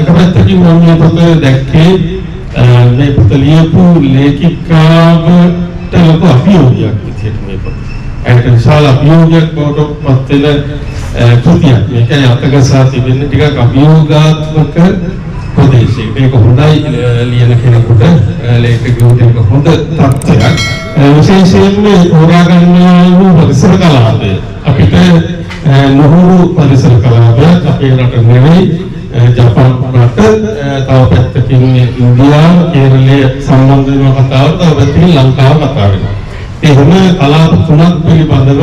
එක පැත්තකින් මම මේ පොත දැක්කේ මේ පොත ලියපු ලේඛිකාවට ලොකු අභියෝගයක් විදිහට මේ පොත. ඒක විශාල අභියෝගයක් බවට පත් වෙන කෘතියක්. මේක අතගසා තිබෙන ටිකක් අභියෝගාත්මක ප්‍රදේශයක. ඒක හොඳයි ලියන කෙනෙකුට ලේඛකයෙකුට ඒක හොඳ තත්ත්වයක්. විශේෂයෙන්ම හොරාගන්න පරිසර කලාපය අපිට නොහුරු පරිසර කලාපයක් අපේ රට නෙවෙයි ජපාන් රට තව පැත්තකින් ඉන්දියාව කේරළය සම්බන්ධ වෙන කතාව තව පැත්තකින් ලංකාව කතා වෙනවා. ඒ හැම කලාප තුනක් පිළිබඳව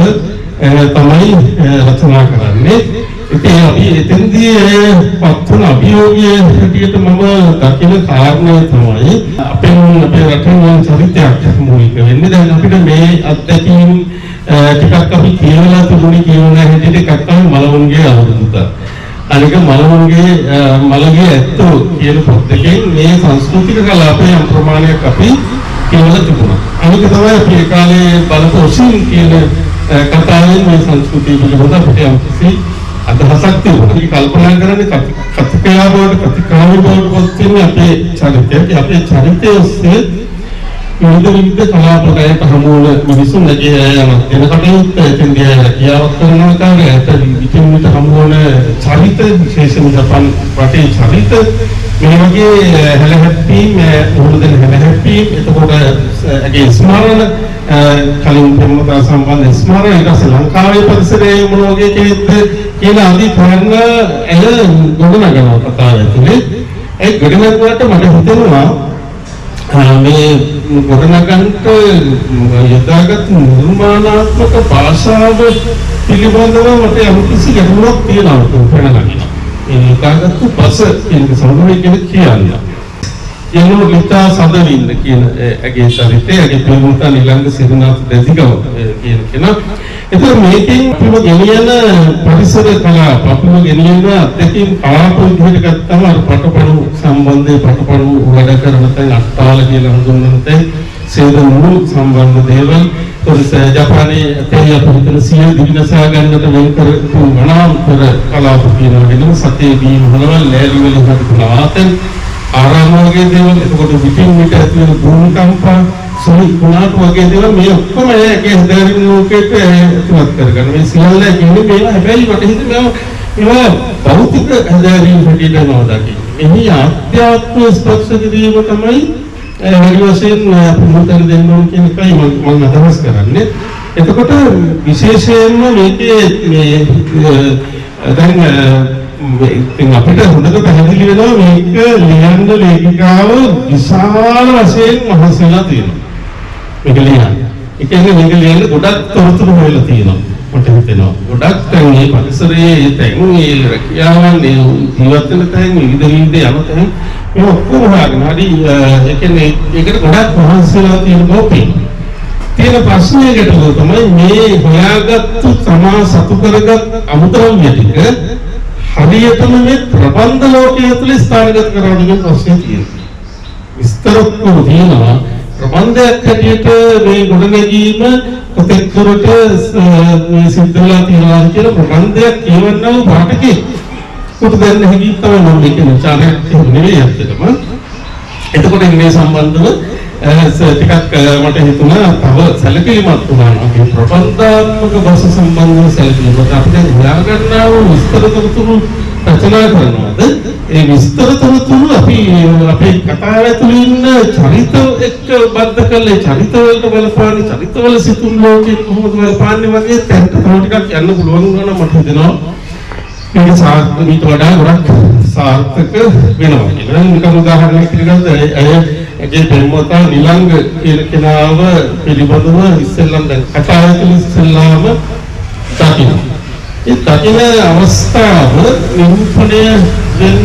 තමයි රචනා කරන්නේ. ඉතින් අපි එතෙන්දී පත්තුන අභියෝගයේ හැටියට මම දකින කාරණය තමයි අපේ රටේ චරිතයක් මූලික වෙන්නේ. දැන් අපිට මේ අත්දැකීම් ටිකක් අපි කියලා තිබුණේ කියන හැටියට එකක් තමයි මලවුන්ගේ අවුරුද්ද. අනික මලවුන්ගේ මලගේ ඇත්තෝ කියන පොත් එකෙන් මේ සංස්කෘතික කලාපයේ ප්‍රමාණයක් අපි කියලා තිබුණා. අනික තමයි අපි ඒ කාලේ බලපු ඔසින් කියන කතාවෙන් මේ සංස්කෘතිය පිළිබඳව අපිට යම්කිසි අදහසක් තිබුණා. අපි කල්පනා කරන්නේ කතිකාව බවට කතිකාව බවට පත් වෙන අපේ චරිතය. අපේ චරිතය ඔස්සේ විවිධ කලාපකයක හමුවන මිනිසුන් නැගේ යන එනකොට එතෙන්දී කියාවක් කරනවා කාර්යයට විවිධ හමුවන චරිත විශේෂම ජපාන් රටේ චරිත මේ වගේ හැලහැප්පීම් උරුදෙන හැලහැප්පීම් එතකොට අගේ ස්මරණ කලින් පෙරමුණා සම්බන්ධ ස්මරණ ඊට පස්සේ ලංකාවේ පරිසරයේ මොන වගේ කෙනෙක්ද කියලා අදී කරන ගොඩනගනවා කතාව ඇතුලේ ඒ ගොඩනගුවට මට හිතෙනවා මේ ගොඩනගන්නට යොදාගත් නිර්මාණාත්මක භාෂාව පිළිබඳව මට යම්කිසි ගැටලුවක් තියෙනවා පෙනෙනවා. ඒ යොදාගත් පස කියන සම්බන්ධයෙන් කියන්නේ. යනු ලිතා සදවින්න කියන ඇගේ චරිතය ඇගේ ප්‍රමුඛ නිලංග සිරිනාත් දෙතිගම කියන කෙනා. එතකොට මේකෙන් අපිම ගෙනියන පරිසර කලාව අපිම ගෙනියන අත්දැකීම් කලාප විදිහට ගත්තම අර පටපණු සම්බන්ධයේ පටපණු වැඩ කරන තැන් අට්ටාල කියලා හඳුන්වන තැන් සේද මුළු සම්බන්ධ දේවල් ජපානයේ තේ අපිට සිය දිවිනසා ගන්නට වෙන් කරපු ගණාන්තර කලාප කියනවා වෙනම සතේ බී මොනවල් ලෑලි වලින් හදපු නාතන් ආරාමෝගේ දේවල් එතකොට පිටින් පිට ඇතුළේ භූමිකම්පා සුළු කුණාටු වගේ දේවල් මේ ඔක්කොම ඒකේ හදාරින ලෝකෙට ඇතුළත් කරගන්න මේ සියල්ල කියන්නේ මේවා හැබැයි මට හිතෙනවා මේවා භෞතික හදාරීම් හැටියට නෝදකි. එහි ආධ්‍යාත්ම ස්පර්ශ කිරීම තමයි හරි වශයෙන් ප්‍රමුඛතර දෙන්න ඕන කියන එකයි මම අදහස් කරන්නේ. එතකොට විශේෂයෙන්ම මේකේ මේ දැන් ඉතින් අපිට හොඳට පැහැදිලි වෙනවා මේක ලියන්න ලේඛිකාව විශාල වශයෙන් මහන්සිලා තියෙනවා. මේක ලියන්න. ඒ කියන්නේ මේක ලියන්න ගොඩක් තොරතුරු හොයලා තියෙනවා. මට හිතෙනවා. ගොඩක් තැන් මේ පරිසරයේ තැන් මේ රැකියාවන් මේ ජීවත් වෙන තැන් විවිධ යන තැන් මේ ඔක්කොම හොයාගෙන හරි ඒ කියන්නේ ඒකට ගොඩක් මහන්සිලා තියෙන බෝපේ. තියෙන ප්‍රශ්නයකට තමයි මේ හොයාගත්තු තමා සතු කරගත් අමුද්‍රව්‍ය ටික හරියටම මේ ප්‍රබන්ධ ලෝකයේ ඇතුලේ ස්ථානගත කරගන්න ප්‍රශ්නේ තියෙනවා. විස්තර ඔක්කොම තියෙනවා. ප්‍රබන්ධයක් හැටියට මේ ගොඩනැගීම කොතෙක් දුරට මේ සිද්ධ වෙලා තියෙනවා කියලා ප්‍රබන්ධයක් කියවන්නව පාඨකේ කොට දෙන්න හැකි තමයි මම කියන චාරයක් නෙවෙයි අත්තටම. එතකොට මේ සම්බන්ධව ටිකක් මට හිතුණා තව සැලකිලිමත් වුණා මේ ප්‍රබන්ධාත්මක භාෂ සම්බන්ධව සැලකිලිමත් අපිට හොයාගන්නා වූ විස්තර තොරතුරු රචනා කරනවාද ඒ විස්තර තොරතුරු අපි අපේ කතාව ඇතුළේ ඉන්න චරිත එක්ක බද්ධ කරලා චරිත වලට බලපාන චරිතවල සිතුම් ලෝකෙ කොහොමද බලපාන්නේ වගේ තැන්ට තව ටිකක් යන්න පුළුවන් වුණා මට හිතෙනවා මේක සාර්ථකීට වඩා ගොඩක් සාර්ථක වෙනවා කියලා. නිකන් උදාහරණයක් පිළිගන්නද ඒකේ ප්‍රමුඛතා නිලංග කියන කෙනාව පිළිබඳව ඉස්සෙල්ලම දැන් කතාවේ ඉස්සෙල්ලාම දකින්න. ඒ දකින්න අවස්ථාව නිරූපණය වෙන්න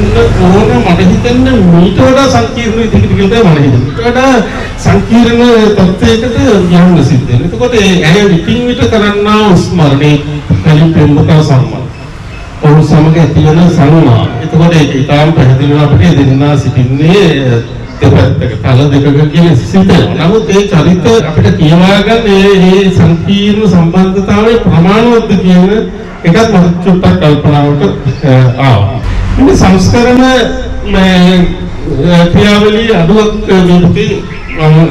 ඕන මට හිතෙන්නේ මීට වඩා සංකීර්ණ විදිහකට කියලා මම හිතනවා. ඊට වඩා සංකීර්ණ තත්ත්වයකට යන්න සිද්ධ වෙනවා. එතකොට ඇය විකින් විට කරන්නා ස්මරණේ කලින් ප්‍රමුඛතා සම්මත ඔහු සමග ඇතිවන සංවාද. එතකොට ඒක ඊටාම් පැහැදිලිව අපිට දෙන්නා සිටින්නේ දෙපැත්තක තල දෙකක කියලා සිතනවා. නමුත් ඒ චරිත අපිට කියවා ගන්න මේ සංකීර්ණ සම්බන්ධතාවයේ ප්‍රමාණවත්ද කියන එකත් මට චුට්ටක් කල්පනාවට ආවා. මේ සංස්කරණ ක්‍රියාවලිය අඩුවක් වෙන්නේ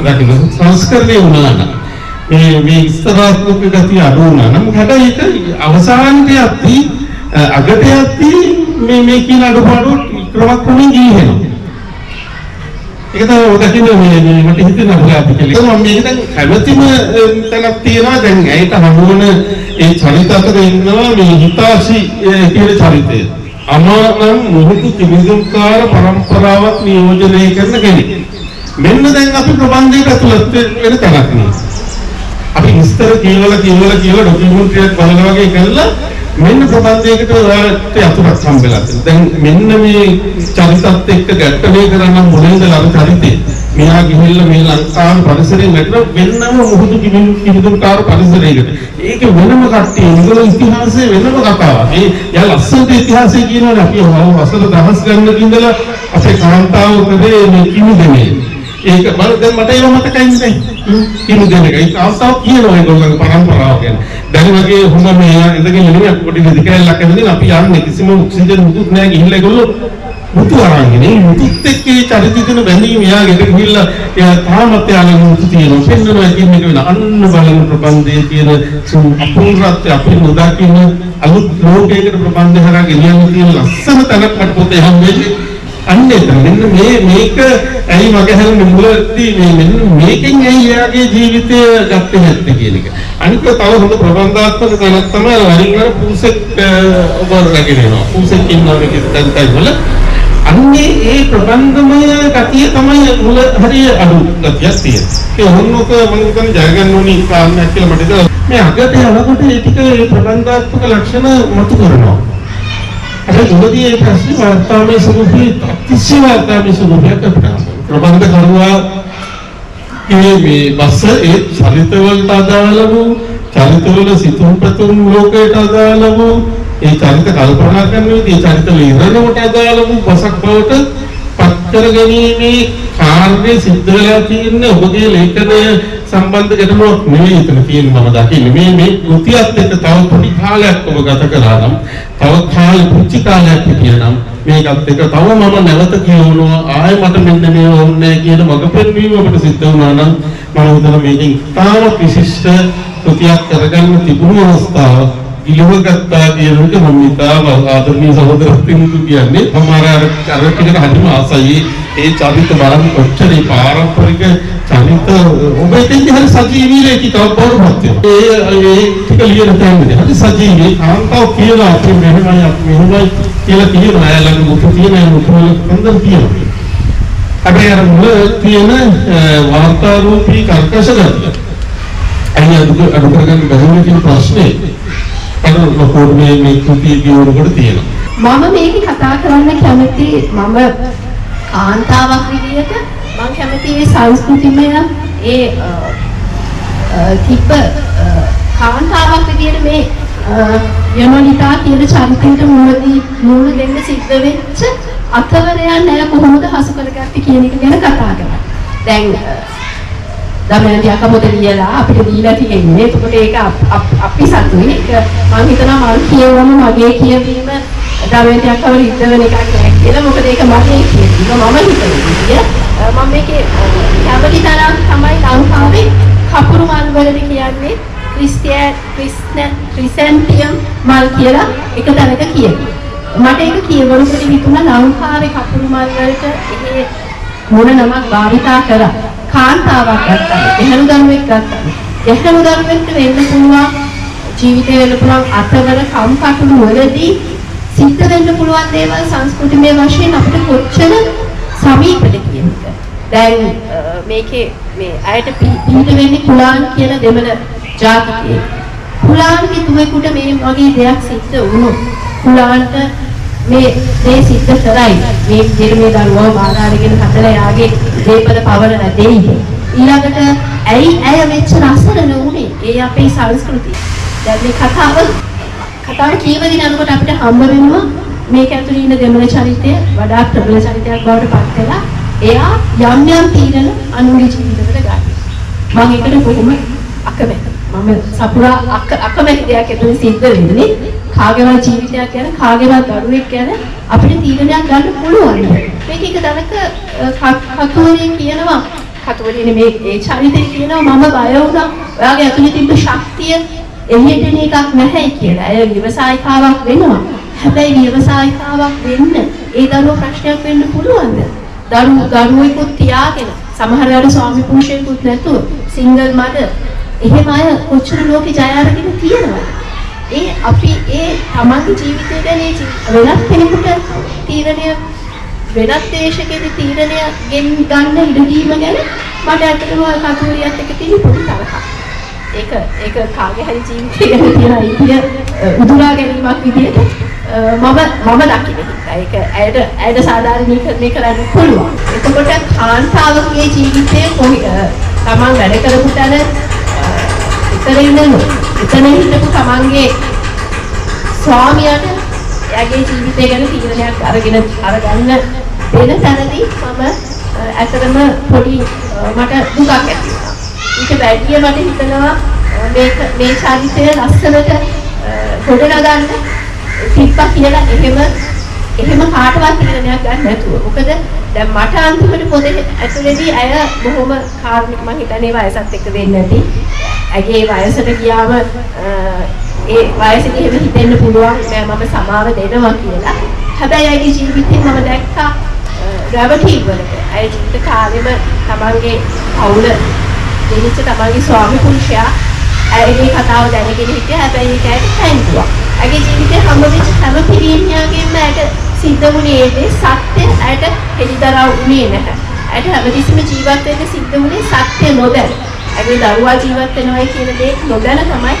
දකින්න සංස්කරණය වුණා නම් මේ ඉස්තරාත්මක ගතිය අඩු වුණා නම් හැබැයි ඒක අවසානයේ යද්දී අගට යද්දී මේ කියන අඩුපාඩු ක්‍රමක්‍රමයෙන් ගිහිනවා. ඒක තමයි ඔතකින් මේ මට හිතෙනවා අපි කියලා. මම මේක දැන් කැමැතිම තැනක් තියෙනවා දැන් ඒකට හමුවන ඒ චරිත අතර ඉන්නවා මේ හිතාසි කියන චරිතය. අමානම් මොහොතු කිවිදුම්කාර පරම්පරාවක් නියෝජනය කරන කෙනෙක්. මෙන්න දැන් අපි ප්‍රබන්ධයකට ඇතුළත් වෙන තැනක් නේ. අපි විස්තර කියවලා ඩොකියුමන්ට් එකක් බලනවා වගේ කරලා මෙන්න ප්‍රබන්ධයකට ඔයාලට අතුරක් හම්බෙලා තියෙනවා. දැන් මෙන්න මේ චරිතත් එක්ක ගැටලේ කරන මොළේද ළඟ චරිතේ. මෙයා ගිහිල්ලා මේ ලංකාවේ පරිසරයෙන් වැටෙන වෙනම මොහොත කිවිදුම්කාර පරිසරයකට. ඒක වෙනම කට්ටිය ඉංග්‍රීසි ඉතිහාසයේ වෙනම කතාවක්. මේ යා ලස්සනට ඉතිහාසය කියනවනේ අපි වසර දහස් ගණනක ඉඳලා අපේ කාන්තාව කරේ මේ කිවිදෙනේ. ඒක දැන් මට ඒව මතකයි නේ. කිවිදෙනේ ඒ කාන්තාව කියනවා ඒගොල්ලන්ගේ පරම්පරාව ගැන. දැන් වගේ හොඳ මේ ඉඳගෙන නෙමෙයි පොඩි දෙකැලක් ඇවිදින් අපි යන්නේ කිසිම ඔක්සිජන් මුකුත් නැහැ ගිහිල්ලා ඒගොල්ලෝ මුතු අරන්ගෙන මුතුත් එක්ක චරිතිකන බැඳීම යාගෙට ගිහිල්ලා තාමත් යාගේ මුතු තියෙනවා පෙන්වනවා කියන එක වෙන අන්න බලන ප්‍රබන්ධයේ තියෙන අපූර්වත්වය අපි නොදකින්න අලුත් ලෝකයකට ප්‍රබන්ධ හරහා ගෙනියන්න තියෙන ලස්සන තැනක් මට පොතේ හම්බෙන්නේ අන්න ඒක මෙන්න මේක ඇයි මගේ හැරෙන්නේ මුලදී මෙන්න මේකෙන් ඇයි යාගේ ජීවිතය ගත්තේ නැත්තේ කියන එක අනික තව හොඳ ප්‍රබන්ධාත්මක තැනක් තමයි වරින් වර පූසෙක් ඔබ රැගෙනවා පූසෙක් ඉන්නවා කියන වල අන්නේ ඒ ප්‍රබන්ධමය ගතිය තමයි මුල හරිය අඩු ගතියක් තියෙන්නේ. ඒ වුණොත් මම හිතන්නේ ජයගන්න ඕනි කාරණයක් කියලා මට හිතෙනවා. මේ අගට යනකොට ඒ ටික ඒ ප්‍රබන්ධාත්මක ලක්ෂණ මතු කරනවා. අර ඉඳී ඒ ප්‍රශ්නේ වාර්තාවේ ස්වරූපී අතිශය වාර්තාවේ ස්වරූපයක් අපිට. ප්‍රබන්ධ කරුවා මේ බස්ස ඒ චරිතවලට අදාළ වූ චරිතවල සිතුම් පැතුම් ලෝකයට අදාළ වූ ඒ චරිත කල්පනා කරන විදිහ ඒ චරිත විරණයට අදාළ වූ බසක් බවට පත් කර ගැනීමේ කාර්යය සිද්ධ වෙලා තියෙන්නේ ඔබගේ ලේඛනය සම්බන්ධ ගැටලුවක් නෙවෙයි එතන තියෙන්නේ මම දකින්නේ මේ කෘතියත් එක්ක තව පොඩි කාලයක් ඔබ ගත කළා නම් තව පුංචි කාලයක් හිටියා නම් මේකත් එක්ක තව මම නැවත කියවනවා ආයෙ මට මෙන්න මේ ඕනේ කියන මග පෙන්වීම අපිට සිද්ධ වුණා නම් මම හිතනවා මේකෙන් තාම විශිෂ්ට කෘතියක් කරගන්න තිබුණු අවස්ථාව ඉලවගත්තා කියන එක මම ඉතාම ආදරණීය සහෝදරතුමින් කියන්නේ සමහර අර ටිකට හදිම ආසයි ඒ චරිත බලන්න කොච්චර පාරම්පරික චරිත ඔබ ඉතින් හරි සජීවී රේඛිකාව බවපත් වෙනවා ඒ ටික ලියන තැනදී හරි සජීවී කාන්තාව කියලා අපි මෙහෙමයි කියලා කියනවා අයලඟ මුතු තියෙන මුතුවල හොඳට තියෙනවා හැබැයි අර මුල තියෙන වාර්තාරූපී කර්කශ ගතිය අයිය අඩු කරගන්න බැහැ කියන ප්‍රශ්නේ අනුකූල මේ කෘතිය කියනකොට තියෙනවා මම මේක කතා කරන්න කැමති මම කාන්තාවක් විදියට මම කැමති මේ සංස්කෘතිමය ඒ තිබ්බ කාන්තාවක් විදියට මේ යනෝනිතා කියන චරිතයට මූල දෙන්න සිද්ධ වෙච්ච අතවරයන් නෑ කොහොමද හසු කරගත්තේ කියන එක ගැන කතා කරා. දැන් දමයන්ති අකමොත ලියලා අපිට දීලා තියෙන්නේ. ඒකට ඒක අපි සතුයි. ඒක මම හිතනවා මම කියවම මගේ කියවීම දමයන්ති අකව ඉදවන එකක් නෑ කියලා. මොකද ඒක මගේ කියවීම මම හිතන්නේ. මම මේකේ කැමති තරම් තමයි ලංකාවේ කපුරු මල් වලට කියන්නේ ක්‍රිසැන්තියම් මල් කියලා එක තැනක කියනවා. මට ඒක කියවනකොට හිතුණා ලංකාවේ කපුරු මල් වලට ඒ මොන නමක් භාවිතා කරා. කාන්තාවක් ගත්තා. එහෙම දරුවෙක් ගත්තා. එහෙම දරුවෙක්ට වෙන්න පුළුවන් ජීවිතේ වෙන්න පුළුවන් අතවර කම්කටොළු වලදී සිද්ධ වෙන්න පුළුවන් දේවල් සංස්කෘතිමය වශයෙන් අපිට කොච්චර සමීපද කියන එක. දැන් මේකේ මේ අයට පිට වෙන්නේ කුලාන් කියන දෙමළ ජාතිකයෙක්. කුලාන්ගේ දුවෙකුට මේ වගේ දෙයක් සිද්ධ වුණොත් කුලාන්ට මේ දේ සිද්ධ කරයි. මේ විදිහට මේ දරුවව බාධාගෙන හදලා යාගේ දීපද පවර නැtei. ඊළඟට ඇයි ඇය මෙච්චර අසරණ වුනේ? ඒ අපේ සංස්කෘතිය. දැන් මේ කතාව කියවදින යනකොට අපිට හම්බ වෙනවා මේක ඇතුළේ ඉන්න දෙමළ චරිතය වඩා ප්‍රබල චරිතයක් බවට පත් වෙලා එයා යම් තීරණ අනුන්ගේ ජීවිතවලට ගන්නවා. මම ඒකට කොහොම අකමැතියි. මම සපුරා අකමැති දෙයක් එතන සිද්ධ වෙන්නේ. කාගේවත් ජීවිතයක් ගැන කාගේවත් දරුවෙක් ගැන අපිට තීරණයක් ගන්න පුළුවන්. මේක එක දවසක කතුවරිය කියනවා කතුවරියනේ මේ ඒ චරිතය කියනවා මම බය වුණා. ඔයාගේ ඇතුලේ තිබ්බ ශක්තිය එළියට එන එකක් නැහැ කියලා. ඇය ව්‍යවසායිකාවක් වෙනවා. හැබැයි ව්‍යවසායිකාවක් වෙන්න ඒ දරුවෝ ප්‍රශ්නයක් වෙන්න පුළුවන්ද? දරුවෙකුත් තියාගෙන සමහර වෙලාවට ස්වාමි පුරුෂයෙකුත් නැතුව සිංගල් මදර් එහෙම අය කොච්චර ලෝකේ ජය අරගෙන තියෙනවද? ඒ අපි ඒ තමන්ගේ ජීවිතය ගැන වෙනත් කෙනෙකුට තීරණය වෙනත් දේශකයේ තීරණය ගන්න ඉඩ දීම ගැන මට ඇත්තටම කතුරියත් එක්ක තියෙන පොඩි තරහක්. ඒක කාගේ හරි ජීවිතය ගැන තියෙන ඉතිය උදුරා ගැනීමක් විදිහට මම දකින්නේ. ඒක ඇයට සාධාරණීකරණය කරන්න පුළුවන්. එතකොට කාන්තාවකගේ ජීවිතය තමන් වැඩ කරපු තැන එතන හිටපු තමන්ගේ ස්වාමියාට එයාගේ ජීවිතය ගැන තීරණයක් අරගන්න වෙන තැනදී මම ඇත්තටම පොඩි මට දුකක් ඇති වුණා. ඊට වැඩිය මට හිතෙනවා මේ චරිතය ලස්සනට ගොඩනගන්න තිබ්බා කියලා එහෙම කාටවත් තීරණයක් ගන්න නැතුව. මොකද දැන් මට අන්තිමට පොතේ ඇතුලේදී අය බොහොම කාර්මික මම හිතන්නේ වයසත් එක්ක වෙන්නේ නැති. ඇගේ වයසට ගියාම ඒ වයසේදී එහෙම හිතෙන්න පුළුවන් මම සමාව දෙනවා කියලා. හැබැයි ඇගේ ජීවිතේ මම දැක්කා ග්‍රැවිටි වලට. ඇය ජීවිත කාලෙම තමන්ගේ පවුල දෙනිච්ච තමන්ගේ ස්වාමි පුරුෂයා ඇගේ කතාව දැනගෙන හිටියා. හැබැයි ඒක ඇයට තැන්කුවා. ඇගේ ජීවිතේ හම්බ වෙච්ච හැම පිරිමියාගෙන්ම ඇයට සිද්ධ වුණේ ඒ සත්‍ය ඇයට හෙළිදරව් වුණේ නැහැ. ඇයට හැමතිස්සෙම ජීවත් වෙන්න සිද්ධ වුණේ සත්‍ය නොදැන. ඇගේ දරුවා ජීවත් වෙනවයි කියන දේ නොදැන තමයි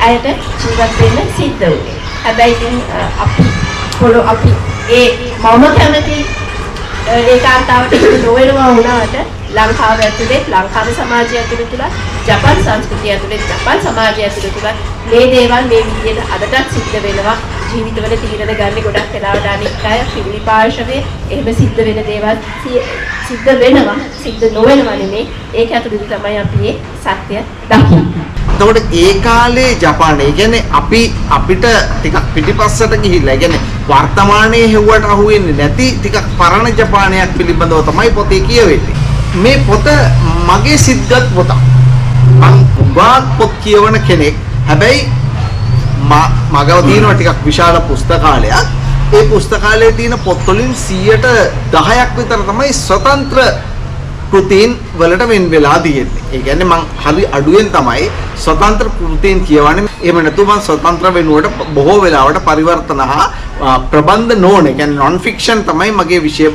ඇයට ජීවත් වෙන්න සිද්ධ වුණේ. හැබැයි ඉතින් අපි ඒ මම කැමති ඒකාන්තාවට ඉන්න නොවෙනවා වුණාට ලංකාව ඇතුලේ ලංකාව සමාජය ඇතුලේ තුල ජපාන් සංස්කෘතිය ඇතුලේ ජපාන් සමාජය ඇතුලේ තුල මේ දේවල් මේ විදිහට අදටත් සිද්ධ වෙනවා. ජීවිතවල තීරණ ගන්න ගොඩක් වෙලාවට අනික් අය පිළිවි පාර්ශවයේ එහෙම සිද්ධ වෙන දේවල් සිද්ධ වෙනවා. සිද්ධ නොවෙනවා නෙමෙයි. ඒක ඇතුළේ තමයි අපි මේ සත්‍ය දකින්නේ. එතකොට ඒ කාලේ ජපානයේ කියන්නේ අපිට ටිකක් පිටිපස්සට ගිහිල්ලා කියන්නේ වර්තමානයේ හෙව්වට අහු වෙන්නේ නැති ටිකක් පරණ ජපානයක් පිළිබඳව තමයි පොතේ කියවෙන්නේ. මේ පොත මගේ සිත්ගත් පොතක්. මම උගාක් පොත් කියවන කෙනෙක්. හැබැයි මගව තියෙනවා ටිකක් විශාල පුස්තකාලයක්. ඒ පුස්තකාලයේ තියෙන පොත් වලින් 10% විතර තමයි ස්වතන්ත්‍ර කෘතීන් වලට වෙන් වෙලා තියෙන්නේ. ඒ කියන්නේ මං හරි අඩුවෙන් තමයි ස්වතන්ත්‍ර කෘතීන් කියවන්නේ. එහෙම නැතු මං ස්වතන්ත්‍ර වෙනුවට බොහෝ වෙලාවට පරිවර්තන හා ප්‍රබන්ධ නොවන. ඒ කියන්නේ non fiction තමයි මගේ විෂය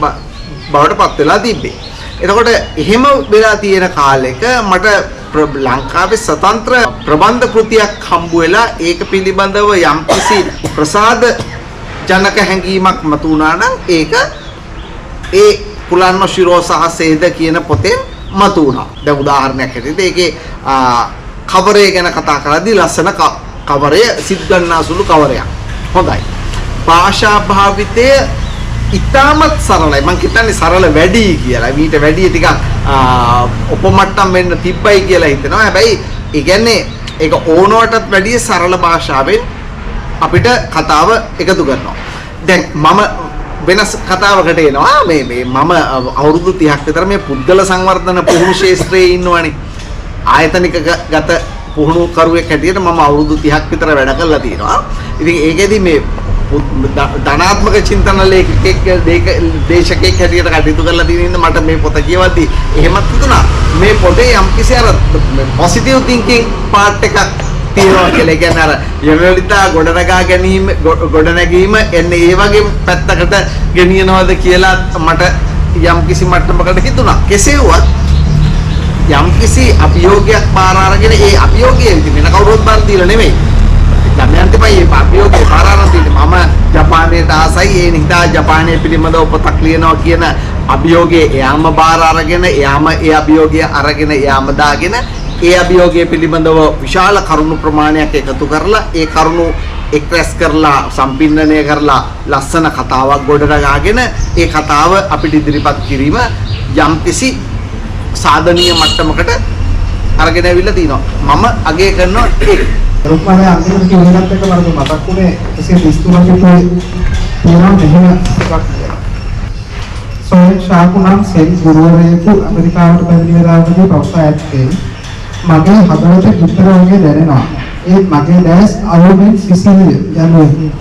බවට පත් වෙලා තිබ්බේ. එතකොට එහෙම වෙලා තියෙන කාලෙක මට ලංකාවේ ස්වතන්ත්‍ර ප්‍රබන්ධ කෘතියක් හම්බ වෙලා ඒක පිළිබඳව යම්කිසි ප්‍රසාද ජනක හැඟීමක් මතු වුණා නම් ඒක ඒ කුලන්න ශිරෝ සහ සේද කියන පොතෙන් මතු වුණා. දැන් උදාහරණයක් හැටියට ඒකේ කවරය ගැන කතා කරද්දී ලස්සන කවරය සිත් ගන්නාසුළු කවරයක්. හොඳයි. භාෂා භාවිතය ඉතාමත් සරලයි. මම හිතන්නේ සරල වැඩි කියලා. ඊට වැඩි ටිකක් උපමට්ටම් වෙන්න තිබ්බයි කියලා හිතනවා. හැබැයි ඒ කියන්නේ ඒක ඕනවටත් වැඩිය සරල භාෂාවෙන් අපිට කතාව එකතු කරනවා. දැන් මම වෙනස් කතාවකට එනවා. මේ මම අවුරුදු 30ක් විතර මේ පුද්ගල සංවර්ධන පුහුණු ශාස්ත්‍රයේ ඉන්නවනේ. ආයතනික ගත පුහුණු කරුවෙක් හැටියට මම අවුරුදු 30ක් විතර වැඩ කරලා තියෙනවා. ඉතින් ඒකෙදි මේ ධනාත්මක චින්තන ලේඛකෙක් දේශකෙක් හැටියට කටයුතු කරලා තියෙන මට මේ පොත කියවද්දී එහෙමත් හිතුණා මේ පොතේ යම්කිසි අර පොසිටිව් තින්කින් පාර්ට් එකක් තියෙනවා කියලා. ඒ කියන්නේ අර යමෙලිතා ගොඩනැගීම එන්නේ ඒ වගේ පැත්තකට ගෙනියනවද කියලා මට යම්කිසි මට්ටමකට හිතුණා. කෙසේ වුවත් යම්කිසි අභියෝගයක් පාර අරගෙන ඒ අභියෝගයෙන් වෙන කවුරුත් බාර දීලා නෙමෙයි. දමයන්තපයි මේ අභියෝගේ පාර අරන් තියෙන්නේ. මම ජපානයට ආසයි ඒ නිසා ජපානයේ පිළිබඳව පොතක් ලියනවා කියන අභියෝගේ එයාම බාර අරගෙන එයාම ඒ අභියෝගය අරගෙන එයාම දාගෙන ඒ අභියෝගය පිළිබඳව විශාල කරුණු ප්‍රමාණයක් එකතු කරලා ඒ කරුණු එක්ස්ප්‍රෙස් කරලා සම්පින්නණය කරලා ලස්සන කතාවක් ගොඩනගාගෙන ඒ කතාව අපිට ඉදිරිපත් කිරීම යම්කිසි සාධනීය මට්ටමකට අරගෙන ඇවිල්ලා තිනවා. මම අගය කරනවා ඒක. රුක්මනේ අන්තිමට කියනකට එක මට මතක් වුණේ 133 ගේ තියෙනවා මෙහෙම එකක් කියලා. සෝයන් ශාකුණන් සෙල් ගුරුවරයෙකු ඇමරිකාවට පැමිණි වෙලාවකදී පවසා ඇත්තේ මගේ හදවත කිතර වගේ දැනෙනවා. ඒත් මගේ දැස් අලුමින් සිසිල් යනුවෙන්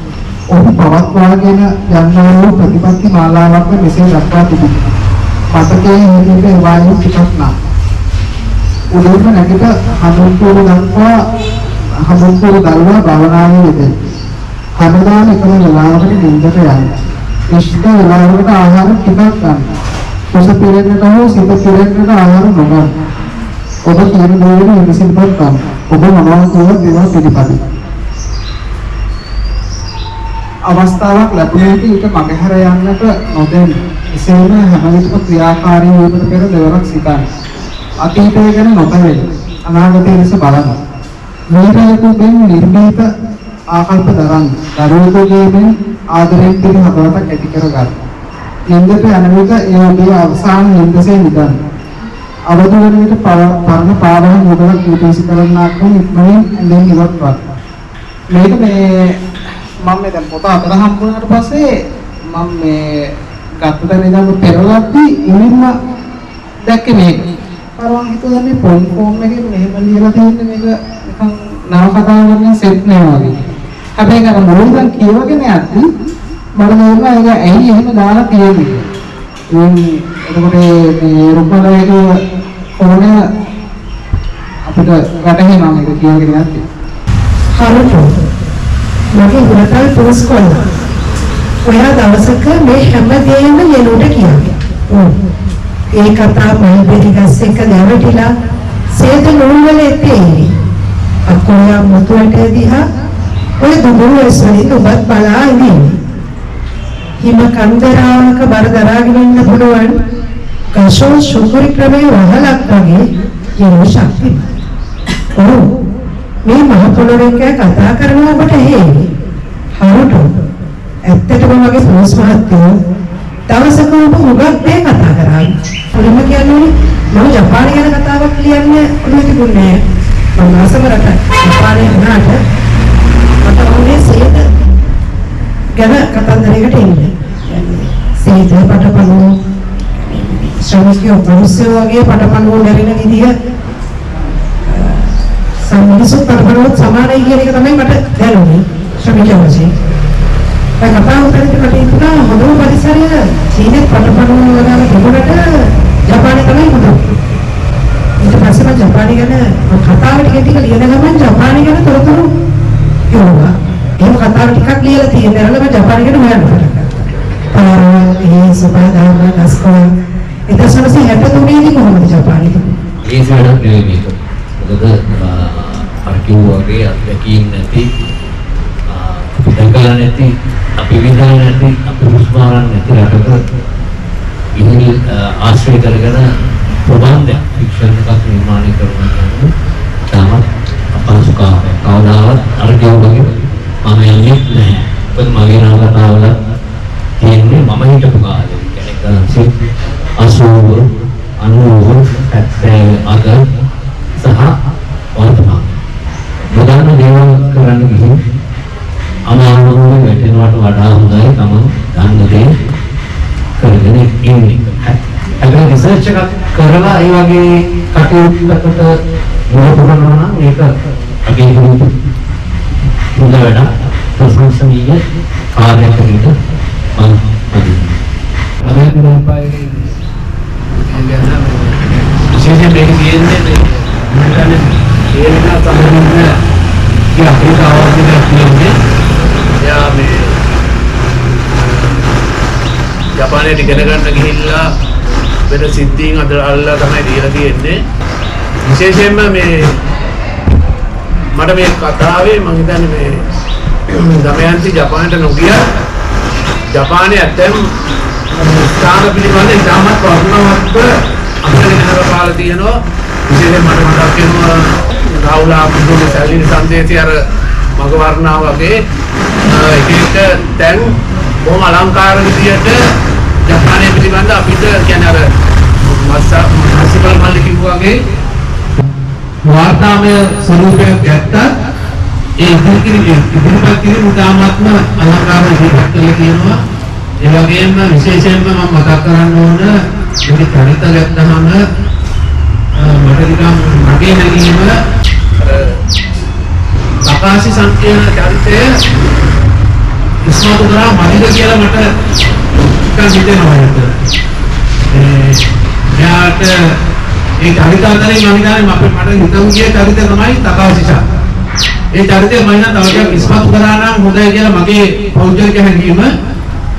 ඔහු පවත්වාගෙන යන්නා වූ ප්‍රතිපත්ති මාලාවක් මෙසේ දක්වා තිබෙනවා. මතකයේ හිමිට වායු ටිකක් නම් උඩට නැගිට හඳුන්වපු දක්වා භාවනාවේ යෙදෙන. හැමදාම එකම වෙලාවකට නිින්දට යන්න. ඉෂ්ට වෙලාවකට ආහාර ටිකක් ගන්න. කුස පිරෙන්නට හෝ සිත පිරෙන්නට ආහාර නොගන්න. ඔබ කියන දේ විසින්පත් ගන්න. ඔබ මොනවා කියවත් ඒවා පිළිපදින්න. අවස්ථාවක් ලැබුණේ ඊට මගහැර යන්නට නොදෙන්න. එසේම හැම විටම ක්‍රියාකාරී වීමට පෙර දෙවරක් සිතන්න. අතීතය ගැන නොතවෙන්න. අනාගතය ලෙස බලන්න. වීරයෙකුගෙන් නිර්භීත ආකල්ප දරන්න. දරුවෙකුගෙන් ආදරයෙන් පිරි හදවතක් ඇති කරගන්න. නින්දට යන විට ඒ ඔබේ අවසාන නින්දසේ නිදන්න. අවදි වන විට පරණ පාවහන් යොදලා කීපීසි කරන්නාක් වූ ඉක්මනින් ඇඳෙන් ඉවත්වත්. මේක මම දැන් පොත අතර හම්බුනාට පස්සේ මම මේ ගත්ත තැන පෙරලද්දී ඉනින්ම දැක්කේ මේක. පරවන් හිතුවා මේ පොයින්ට් ෆෝම් එකේ මෙහෙම ලියලා තියෙන්නේ මේක නිකන් නව කතාවකින් සෙට් නෑ වගේ. හැබැයි අර මොළෙන් කියවගෙන යද්දී මම හිතුවා ඒක ඇයි එහෙම දාලා තියෙන්නේ. එතකොට මේ රුපලයේ කොහොමද අපිට වැටහෙනවා මේක කියවගෙන යද්දී. හරියට මගේ ගුණකල් පෝස්ට් කළා. ඔයා දවසක මේ හැම දෙයක්ම යෙලුට කියනවා. ඒ කතා මල් බෙරිගස් එක දැවටිලා සේද නූල් වල එතේ. අක්කොයා මුතුන්ට දිහා ඔය දුබුරු ඇස්වලින් ඔබත් බලා ඉන්නේ. හිම කන්දරාවක බර දරාගෙන ඉන්න පුළුවන් කෂෝ ශුකුරි ක්‍රමයේ වහලක් වගේ යෙලු ශක්තිය. ඔව් මේ මහ පොළොවේ කතා කරන ඔබට හේයි. හරියට ඇත්තටම මගේ පොස් මහත්තයෝ දවසක ඔබ හුඟක් දේ කතා කරා. මුලින්ම කියන්නේ මම ජපානය ගැන කතාවක් කියන්නේ ඔළුවේ තිබුණේ නෑ. මම ආසමරට ජපානයේ වුණාට මට ඕනේ සේද ගැන කතන්දරයකට එන්නේ. සේද පටපණු ශ්‍රමිකයෝ මිනිස්සුෝ වගේ පටපණු නැරින විදිය සම්මිසු පටපණුත් සමානයි කියන එක තමයි මට දැනුනේ ශ්‍රමිකයෝ වශයෙන්. ඒ කතාව කරද්දී මට හිතුණා හොඳම පරිසරය චීනෙත් පටපණු වල තිබුණට ජපානයේ තමයි හොඳ. ඊට පස්සේ මම ජපානය ගැන කතාව ටික ලියන ගමන් ජපානය ගැන තොරතුරු යොමුවා. එහෙම කතාව ටිකක් ලියලා තියෙනවා. මම ජපානය ගැන හොයන්න පටන් ගත්තා. ඒ සබදාම ගස්කෝ 1963 දී කොහොමද ජපානයේ තිබුණේ? ඒ සරණ නෙවෙයි මේක. මොකද අර කිව්වාගේ අත්දැකීම් නැති දැකලා නැති අපි විඳලා නැති අපි හුස්මාරන් නැති රටක ඉහිල් ආශ්‍රය කරගෙන ප්‍රබන්ධයක් ෆික්ෂන් එකක් නිර්මාණය කරනවා කියන්නේ තාමත් අපහසු කාර්යයක්. කවදාවත් අර කිව්වාගේ මම යන්නේ නැහැ. මොකද මගේ නම කතාවල තියෙන්නේ මම හිටපු කාලේ. කියන්නේ 80 අග සහ වර්තමාන ප්‍රධාන දේවල් කරන්න ගිහින් අමාරුවෙන් වැටෙනවට වඩා හොඳයි තමන් ගන්න දේ කරගෙන ඉන්නේ. හැබැයි රිසර්ච් එකක් කරලා ඒ වගේ කටයුත්තකට මොන කරනවා නම් ඒක අගේ හොඳ වැඩ ප්‍රශංසනීය කාර්යයක් විදිහට මම විශේෂයෙන් මේක කියන්නේ මේ තමයි අපේ ආවර්තනයක් කියන්නේ යා මේ ජපානයේ ඉගෙන ගන්න ගිහිල්ලා වෙන සිද්ධීන් අල්ලලා තමයි දීලා තියෙන්නේ. විශේෂයෙන්ම මේ මට මේ කතාවේ මම හිතන්නේ මේ දමයන්ති ජපානයට නොගිය ජපානයේ ඇතැම් ස්ථාන පිළිබඳ ඉතාමත් වටිනාවක් අපිට පාලා තියෙනවා. විශේෂයෙන් මට මතක් වෙනවා රාහුල ආපුගේ සැලී සංදේශය අර මග වර්ණා වගේ එක එක දැන් බොහොම අලංකාර විදියට ජපානයේ පිළිබඳ අපිට කියන්නේ අර මස්සබල් මල්ලි කිව්වා වගේ වාර්තාමය ස්වරූපයක් ගත්තත් ඒ ඉදිරිපත් කිරීම ඉතාමත්ම අලංකාර ඉදිරිපත් කරලා තියෙනවා. ඒ වගේම විශේෂයෙන්ම මම මතක් කරන්න ඕන මේ චරිත ගත්තාම මට නිකන් මගේ නැගීම සකාශි සංකේන චරිතය ඉස්මතු කරා මදිද කියලා මට නිකන් හිතෙනවා ඒක. එයාට ඒ චරිත අතරින් මම හිතන්නේ මට හිතුම් ගිය චරිතය තමයි තකාශිෂා. ඒ චරිතය මම නම් තව ටිකක් ඉස්මතු කරා නම් හොඳයි කියලා මගේ පෞද්ගලික හැඟීම.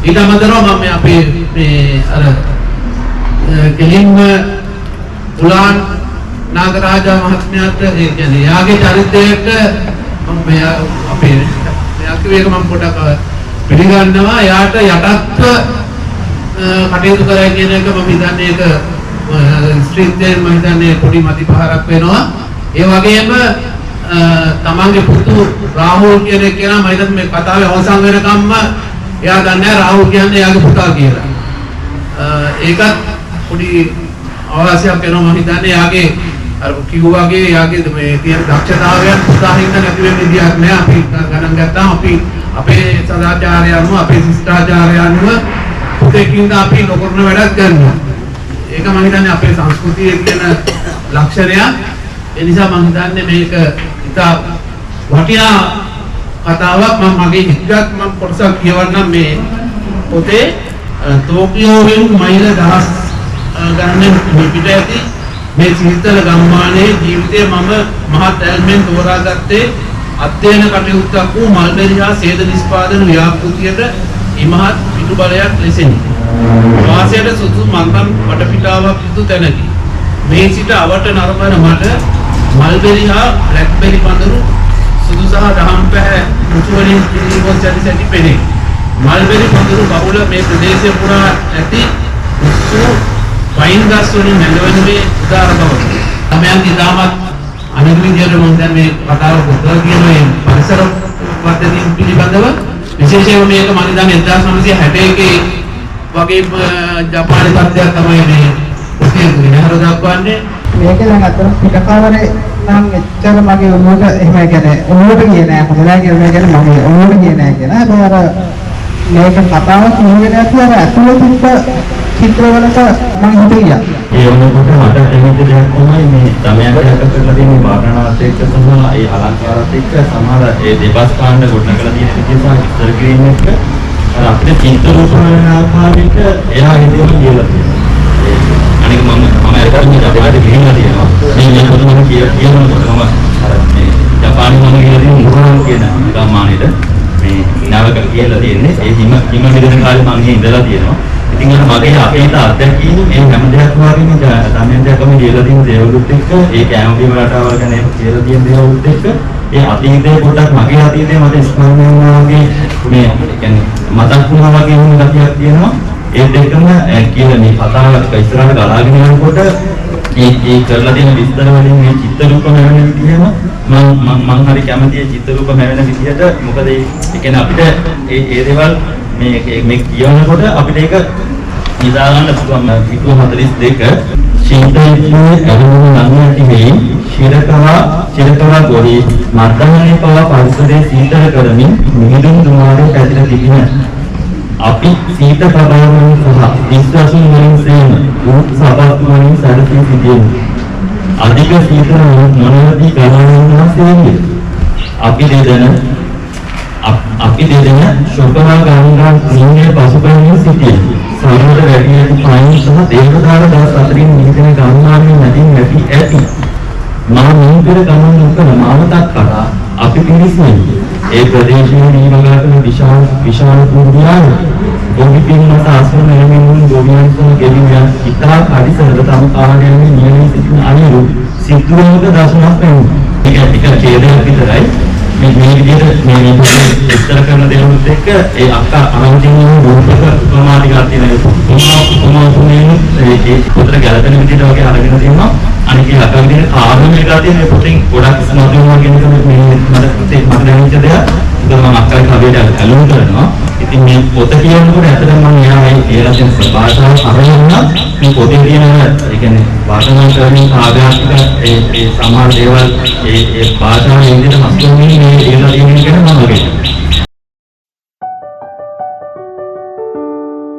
ඊට අමතරව මම අපේ මේ අර කෙලින්ම උලාන් නාගරාජා මහත්මයාට ඒ කියන්නේ යාගේ චරිතයට මම අපේ මෙයාගේ එක මම පොඩක් පිළිගන්නවා. යාට යටත්ව කටයුතු කරයි කියන එක මම හිතන්නේ ඒක ස්ත්‍රීත්වයෙන් මම හිතන්නේ පොඩි මතිපහරක් වෙනවා. ඒ වගේම තමන්ගේ පුතු රාහුල් කියන කෙනා මම හිතන්නේ මේ කතාවේ අවසන් වෙනකම්ම එයා දන්නේ රාහුල් කියන්නේ එයාගේ පුතා කියලා. ඒකත් පොඩි අවශ්‍යයක් වෙනවා මම හිතන්නේ එයාගේ අර කිව්වාගේ එයාගේ මේ තියෙන දක්ෂතාවයන් පුතාහින්ද නැති වෙන විදියක් නෑ. අපි ගණන් ගත්තාම අපි අපේ සදාචාරය අනුව අපේ ශිෂ්ටාචාරය අනුව පුතේකින්ද අපි නොකරන වැඩක් කරනවා. ඒක මම හිතන්නේ අපේ සංස්කෘතියේ තියෙන ලක්ෂණයක්. ඒ නිසා මම හිතන්නේ මේක ඉතා වටිනා කතාවක්. මම මගේ ඉතිගත් මම කොටසක් කියවන්නම් මේ පොතේ. ටෝකියෝවෙන් මයිල දහස් ගණනෙන් පිට ඇති මේ සීතල ගම්මානයේ ජීවිතය මම මහත් ඇල්මෙන් තෝරාගත්තේ අධ්‍යයන කටයුත්තක් වූ මල්බෙරි හා සේද නිෂ්පාදන ව්‍යාපෘතියට ඉමහත් පිටුබලයක් ලෙසිනි. වාසයට සුදුසු මන්දම් වටපිටාවක් යුතු තැනකි. මේ සිට අවට නරඹන මට මල්බෙරි හා බ්ලැක්බෙරි පඳුරු සුදු සහ දහම් පැහැ මුතු වලින් පිළිගොස් සැටි පෙනේ. මල්බෙරි පඳුරු බහුල මේ ප්‍රදේශය පුරා ඇති උස්සු වයින් ගස් වලින් නැඟවෙන්නේ උදාර බවකි. තමයන් ඉතාමත් අනිත් විදියට මම දැන් මේ කතාව පොතේ කියන මේ පරිසර පද්ධතිය පිළිබඳව විශේෂයෙන්ම මේක මම හිතන්නේ 1961 වගේ ජපානයේ පද්ධතියක් තමයි මේ පොතේ විනහර දක්වන්නේ. මේක දැන් අතන පිටකවරේ නම් එච්චර මගේ ඔළුවට එහෙම කියන්නේ ඔළුවට ගියේ නෑ කොහොමද කියලා කියන්නේ මගේ ඔළුවට ගියේ නෑ කියලා. ඒතර මේක කතාව කියන්නේ නැතුව අර ඇතුළේ තිබ්බ චිත්‍රවලට මම හිතියා. ඒ වුණොත් මට තේරෙච්ච දෙයක් තමයි මේ තමයන්ට හක කරලා තියෙන වර්ණනාවත් එක්ක සහ ඒ අලංකාරات එක්ක සමහර ඒ දෙපස් කාණ්ඩ ගොඩනගලා තියෙන විදිහ සහ විස්තර කිරීම එක්ක අර අපිට චිත්‍ර රූපන ආකාරයක එයා හිතේ කියලා තියෙනවා. අනික මම අරගෙන ජපානයේ ගිහිල්ලා තියෙනවා. මේ පොත මම කියනකොට මම අර මේ ජපානයේ මම ගිහලා තියෙන මුහුණන් කියන ගම්මානෙට මේ නාවක කියලා තියෙන්නේ. ඒ හිම හිදෙන කාලේ මම ගිහින් ඉඳලා තියෙනවා. ඉතින් අර මගේ අපේට අත්දැකීම් මේ හැම දෙයක් වගේම තමෙන්දකම කියලා තියෙන දේවලුත් එක්ක ඒ කැම බීම රටාවල් ගැන ඒක කියලා තියෙන දේවලුත් එක්ක ඒ අතීතයේ පොඩක් මගේ අතීතයේ මට ස්මරණය වුණා වගේ මේ කියන්නේ මතක් වුණා වගේ වෙන ගතියක් තියෙනවා. ඒ දෙකම කියලා මේ කතාව ඉස්සරහට ගලාගෙන යනකොට ඒ කරලා තියෙන විස්තර වලින් මේ චිත්ත රූප හැවෙන විදිහම මම හරි කැමතියි චිත්ත රූප හැවෙන විදිහට. මොකද ඒ කියන්නේ අපිට ඒ දේවල් මේ කියනකොට අපිට ඒක නිදා ගන්න පුළුවන්. පිටු 42 ශීතලයේ අරුණ නැති වෙයි චිරකවා ගොරි මර්ධනයේ පව පරිසරයේ සීතල කරමින් මිහිඳුන් දුමාරේ පැතිර තිබෙන අපි සීත ප්‍රබලවමින් සහ විශ්වාසයෙන් වලින් සේම උත් සබත් වලින් සැලසී සිටින අධික සීතල මොනවදී ගණනවන්නේ අපි දෙදෙන ශෝකනා ගානගා නින්නේ පසුබැමින් සිටින සමහර වැඩිහිටි පයින් සහ දේවදාන දවස් අතරින් නිහිතන ගම්මානයේ නැතින් නැති ඇති මා නිතර ගමන් නොකර මාවතක් කරා අපි පිළිසෙන්නේ ඒ ප්‍රදේශයේ නිවගාතන විශාල පුරුදියාව ගොවි පින්නත ආසන නැමින් ගොවියන් සහ ගෙවියන් ඉතා පරිසරද තම කාර්යයෙන් නියමිත සිටින අනිරු සිද්ධාන්ත දශමක් වෙනවා. ඒක ටික ඡේදයක් විතරයි. මේ විදිහට මේ විස්තර කරන දේවලුත් එක්ක ඒ අක්කා අරන්තින රූපක උපමාටිකා තියෙන උපමාතුනේ ඒ පොතට ගැලපෙන විදිහට වගේ අරගෙන තියෙනවා. අනික ඒ අක්කා විදිහට කාර්යම එකලා තියෙන මේ පොතෙන් ගොඩක් ස්මරණය කියන එක මේ මට දැනෙච්ච දෙයක්. ඒක මම අක්කාගේ කවියට ඇලුම් කරනවා. ඉතින් මේ පොත කියනකොට ඇත්තටම මම එයා ඒ රටේ භාෂාව අරගෙන මේ පොතේ තියෙන ඒ කියන්නේ වර්තමාන කරමින් කාව්‍යාත්මක ඒ සමහර දේවල් ඒ භාෂාවේ ඉඳලා හස්තුන්නේ මේ දේවල් කියන එක මම කියනවා.